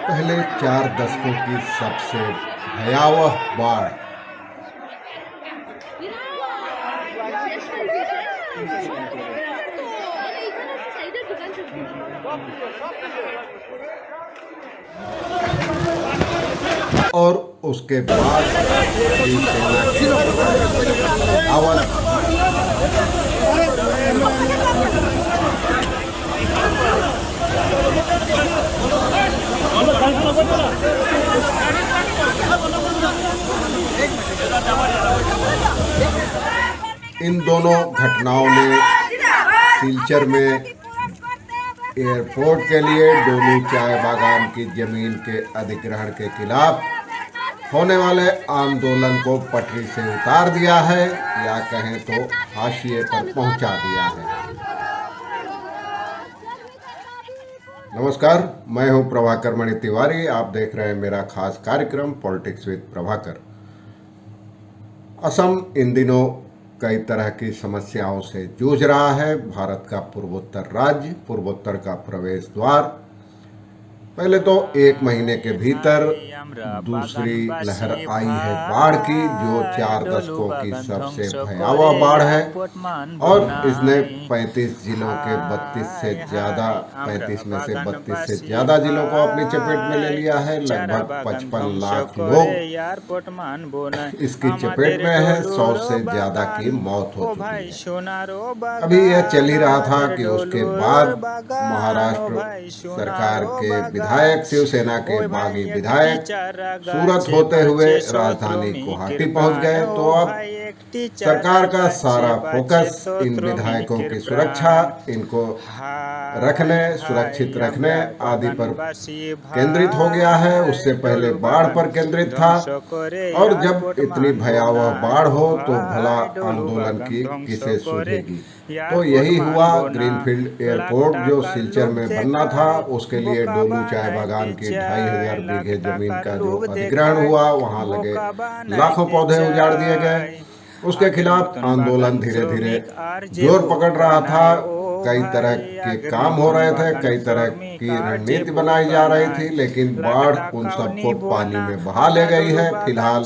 पहले 4 दशकों की सबसे भयावह बाढ़। और उसके बाद शिवसेना की बगावत। इन दोनों घटनाओं ने सिलचर में एयरपोर्ट के लिए डोलू चाय बागान की जमीन के अधिग्रहण के खिलाफ होने वाले आंदोलन को पटरी से उतार दिया है, या कहें तो हाशिए पर पहुंचा दिया है। नमस्कार, मैं हूं प्रभाकर मणि तिवारी। आप देख रहे हैं मेरा खास कार्यक्रम पॉलिटिक्स विद प्रभाकर। असम इन दिनों कई तरह की समस्याओं से जूझ रहा है। भारत का पूर्वोत्तर राज्य, पूर्वोत्तर का प्रवेश द्वार। पहले तो 1 महीने के भीतर दूसरी लहर आई है बाढ़ की, जो 4 दशकों की सबसे भयावह बाढ़ है। और इसने 35 जिलों के 35 में से 32 से ज्यादा जिलों को अपनी चपेट में ले लिया है। लगभग 55 लाख लोग इसकी चपेट में है। 100 से ज्यादा की मौत हो चुकी है। अभी यह चल ही रहा था कि उसके बाद महाराष्ट्र सरकार के विधायक, शिवसेना के बागी विधायक सूरत होते हुए राजधानी गुवाहाटी पहुंच गए। तो अब सरकार का सारा फोकस इन विधायकों की सुरक्षा, इनको रखने, सुरक्षित रखने आदि पर केंद्रित हो गया है। उससे पहले बाढ़ पर केंद्रित था। और जब इतनी भयावह बाढ़ हो तो भला आंदोलन की किसे सूझेगी। तो यही हुआ। ग्रीनफील्ड एयरपोर्ट जो सिलचर में बनना था, उसके लिए डोलू चाय बागान की 2500 बीघे जमीन का जो अधिग्रहण हुआ, वहां लगे लाखों पौधे उजाड़ दिए गए। उसके खिलाफ आंदोलन धीरे धीरे जोर पकड़ रहा था। कई तरह के काम हो रहे थे, कई तरह की रणनीति बनाई जा रही थी, लेकिन बाढ़ उन सबको पानी में बहा ले गई है। फिलहाल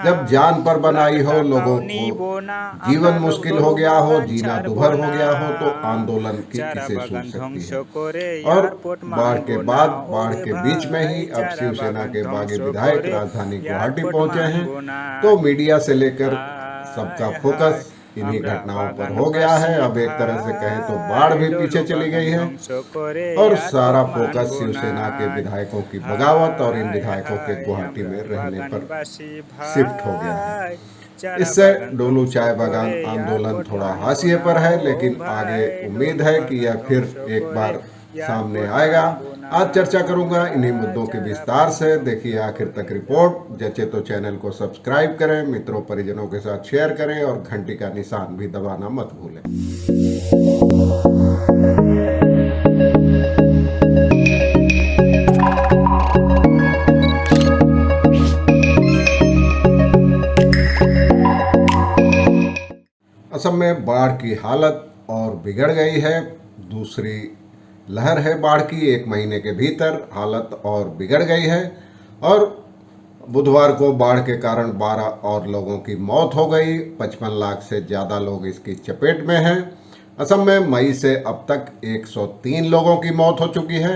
जब जान पर बनाई हो, लोगों को जीवन मुश्किल हो गया हो, जीना दुभर हो गया हो, तो आंदोलन की किसे सूझ सकती है। और बाढ़ के बाद, बाढ़ के बीच में ही अब शिवसेना के बागी विधायक राजधानी गुवाहाटी पहुंचे हैं। तो मीडिया से लेकर सबका फोकस इन्हीं घटनाओं पर हो गया है। अब एक तरह से कहें तो बाढ़ भी पीछे चली गई है और सारा फोकस शिवसेना के विधायकों की बगावत और इन विधायकों के गुवाहाटी में रहने पर शिफ्ट हो गया है। इससे डोलू चाय बागान आंदोलन थोड़ा हाशिए पर है, लेकिन आगे उम्मीद है कि यह फिर एक बार सामने आएगा। आज चर्चा करूंगा इन्हीं मुद्दों के विस्तार से। देखिए आखिर तक रिपोर्ट। जैसे तो चैनल को सब्सक्राइब करें, मित्रों परिजनों के साथ शेयर करें और घंटी का निशान भी दबाना मत भूलें। असम में बाढ़ की हालत और बिगड़ गई है। दूसरी लहर है बाढ़ की। 1 महीने के भीतर हालत और बिगड़ गई है। और बुधवार को बाढ़ के कारण 12 और लोगों की मौत हो गई। 55 लाख से ज़्यादा लोग इसकी चपेट में हैं। असम में मई से अब तक 103 लोगों की मौत हो चुकी है।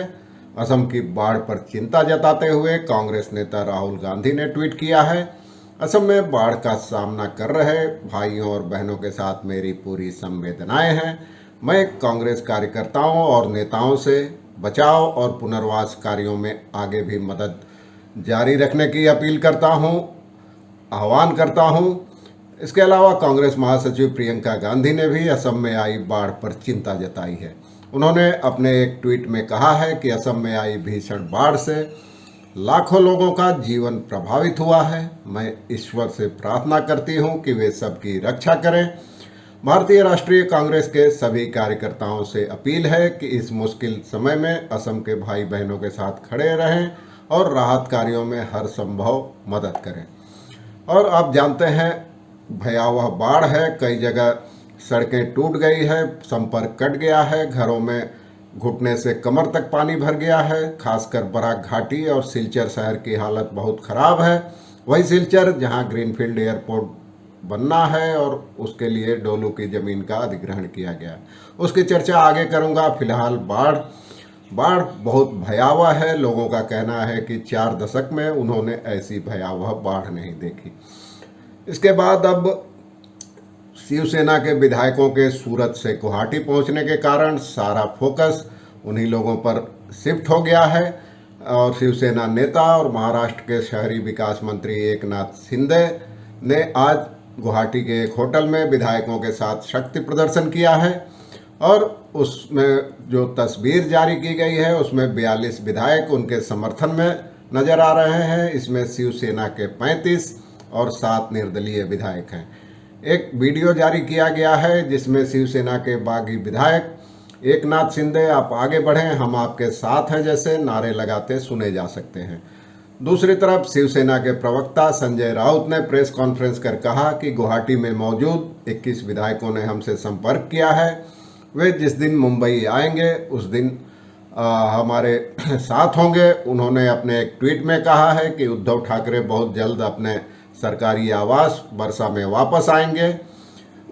असम की बाढ़ पर चिंता जताते हुए कांग्रेस नेता राहुल गांधी ने ट्वीट किया है, असम में बाढ़ का सामना कर रहे भाइयों और बहनों के साथ मेरी पूरी संवेदनाएं हैं। मैं कांग्रेस कार्यकर्ताओं और नेताओं से बचाव और पुनर्वास कार्यों में आगे भी मदद जारी रखने की अपील करता हूं, आह्वान करता हूं। इसके अलावा कांग्रेस महासचिव प्रियंका गांधी ने भी असम में आई बाढ़ पर चिंता जताई है। उन्होंने अपने एक ट्वीट में कहा है कि असम में आई भीषण बाढ़ से लाखों लोगों का जीवन प्रभावित हुआ है। मैं ईश्वर से प्रार्थना करती हूं कि वे सबकी रक्षा करें। भारतीय राष्ट्रीय कांग्रेस के सभी कार्यकर्ताओं से अपील है कि इस मुश्किल समय में असम के भाई बहनों के साथ खड़े रहें और राहत कार्यों में हर संभव मदद करें। और आप जानते हैं भयावह बाढ़ है, कई जगह सड़कें टूट गई है, संपर्क कट गया है, घरों में घुटने से कमर तक पानी भर गया है। खासकर बराक घाटी और सिलचर शहर की हालत बहुत ख़राब है। वही सिलचर जहां ग्रीनफील्ड एयरपोर्ट बनना है और उसके लिए डोलू की ज़मीन का अधिग्रहण किया गया, उसकी चर्चा आगे करूंगा। फिलहाल बाढ़ बहुत भयावह है। लोगों का कहना है कि 4 दशक में उन्होंने ऐसी भयावह बाढ़ नहीं देखी। इसके बाद अब शिवसेना के विधायकों के सूरत से गुवाहाटी पहुंचने के कारण सारा फोकस उन्हीं लोगों पर शिफ्ट हो गया है और शिवसेना नेता और महाराष्ट्र के शहरी विकास मंत्री एकनाथ शिंदे ने आज गुवाहाटी के एक होटल में विधायकों के साथ शक्ति प्रदर्शन किया है और उसमें जो तस्वीर जारी की गई है उसमें 42 विधायक उनके समर्थन में नजर आ रहे हैं। इसमें शिवसेना के 35 और 7 निर्दलीय विधायक हैं। एक वीडियो जारी किया गया है जिसमें शिवसेना के बागी विधायक एकनाथ शिंदे आप आगे बढ़ें, हम आपके साथ हैं जैसे नारे लगाते सुने जा सकते हैं। दूसरी तरफ शिवसेना के प्रवक्ता संजय राउत ने प्रेस कॉन्फ्रेंस कर कहा कि गुवाहाटी में मौजूद 21 विधायकों ने हमसे संपर्क किया है। वे जिस दिन मुंबई आएंगे उस दिन हमारे साथ होंगे। उन्होंने अपने एक ट्वीट में कहा है कि उद्धव ठाकरे बहुत जल्द अपने सरकारी आवास वर्षा में वापस आएंगे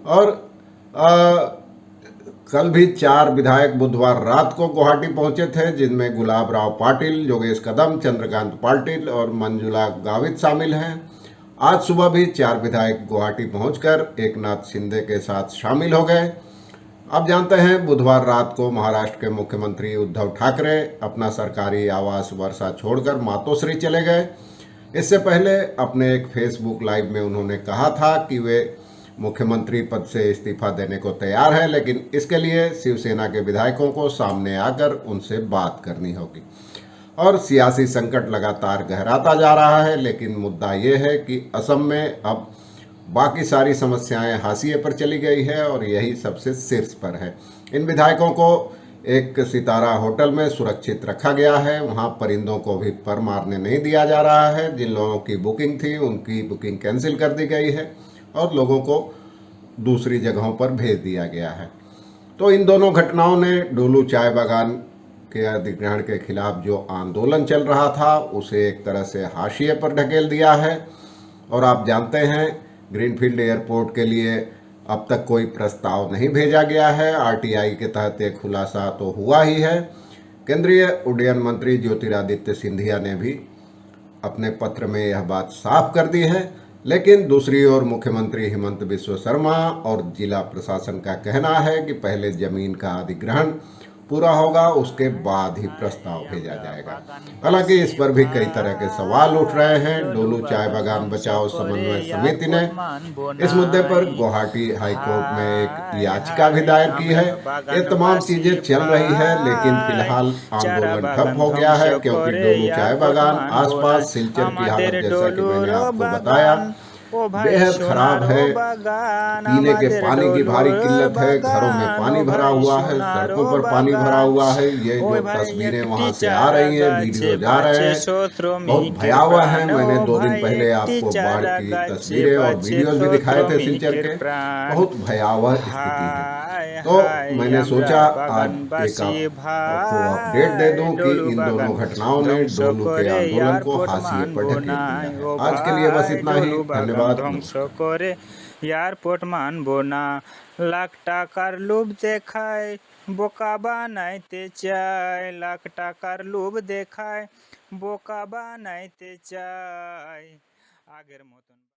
और कल भी 4 विधायक बुधवार रात को गुवाहाटी पहुंचे थे, जिनमें गुलाब राव पाटिल, योगेश कदम, चंद्रकांत पाटिल और मंजुला गावित शामिल हैं। आज सुबह भी 4 विधायक गुवाहाटी पहुंचकर एकनाथ शिंदे के साथ शामिल हो गए। अब जानते हैं बुधवार रात को महाराष्ट्र के मुख्यमंत्री उद्धव ठाकरे अपना सरकारी आवास वर्षा छोड़कर मातोश्री चले गए। इससे पहले अपने एक फेसबुक लाइव में उन्होंने कहा था कि वे मुख्यमंत्री पद से इस्तीफा देने को तैयार है, लेकिन इसके लिए शिवसेना के विधायकों को सामने आकर उनसे बात करनी होगी। और सियासी संकट लगातार गहराता जा रहा है, लेकिन मुद्दा ये है कि असम में अब बाकी सारी समस्याएं हाशिए पर चली गई है और यही सबसे शीर्ष पर है। इन विधायकों को एक सितारा होटल में सुरक्षित रखा गया है। वहां परिंदों को भी पर मारने नहीं दिया जा रहा है। जिन लोगों की बुकिंग थी उनकी बुकिंग कैंसिल कर दी गई है और लोगों को दूसरी जगहों पर भेज दिया गया है। तो इन दोनों घटनाओं ने डोलू चाय बागान के अधिग्रहण के खिलाफ जो आंदोलन चल रहा था उसे एक तरह से हाशिए पर ढकेल दिया है। और आप जानते हैं ग्रीनफील्ड एयरपोर्ट के लिए अब तक कोई प्रस्ताव नहीं भेजा गया है। आरटीआई के तहत एक खुलासा तो हुआ ही है। केंद्रीय उड्डयन मंत्री ज्योतिरादित्य सिंधिया ने भी अपने पत्र में यह बात साफ कर दी है, लेकिन दूसरी ओर मुख्यमंत्री हिमंत बिस्वा शर्मा और जिला प्रशासन का कहना है कि पहले जमीन का अधिग्रहण पूरा होगा, उसके बाद ही प्रस्ताव भेजा जाएगा। हालांकि इस पर भी कई तरह के सवाल उठ रहे हैं। डोलू चाय बागान बचाओ समन्वय समिति ने इस मुद्दे पर गुवाहाटी हाईकोर्ट में एक याचिका भी दायर की है। ये तमाम चीजें चल रही है, लेकिन फिलहाल आंदोलन ठप हो गया है क्योंकि डोलू चाय बागान आसपास सिलचर की हालत, जैसा कि मैंने आपको बताया, बेहद खराब है। पीने के पानी की भारी किल्लत है, घरों में पानी भरा हुआ है, सड़कों पर पानी भरा हुआ है। ये जो तस्वीरें वहां से आ रही हैं, वीडियो जा रहे हैं, बहुत भयावह है। मैंने 2 दिन पहले आपको बाढ़ की तस्वीरें और वीडियोस भी दिखाए थे सिलचर के, बहुत भयावह स्थिति है। तो मैंने सोचा आज एक आपको अपडेट दे दूं कि इन दोनों घटनाओं ने डोलू के आंदोलन को हाशिए पर ढकेल दिया है। आज के लिए बस इतना ही। धन्यवाद। ধ্বংস করে এয়ারপোর্ট মানবো না, লাখ টাকার লোভ দেখায় বোকা বানাইতে চায়, লাখ টাকার লোভ দেখায় বোকা বানাইতে চায় আগের মতন।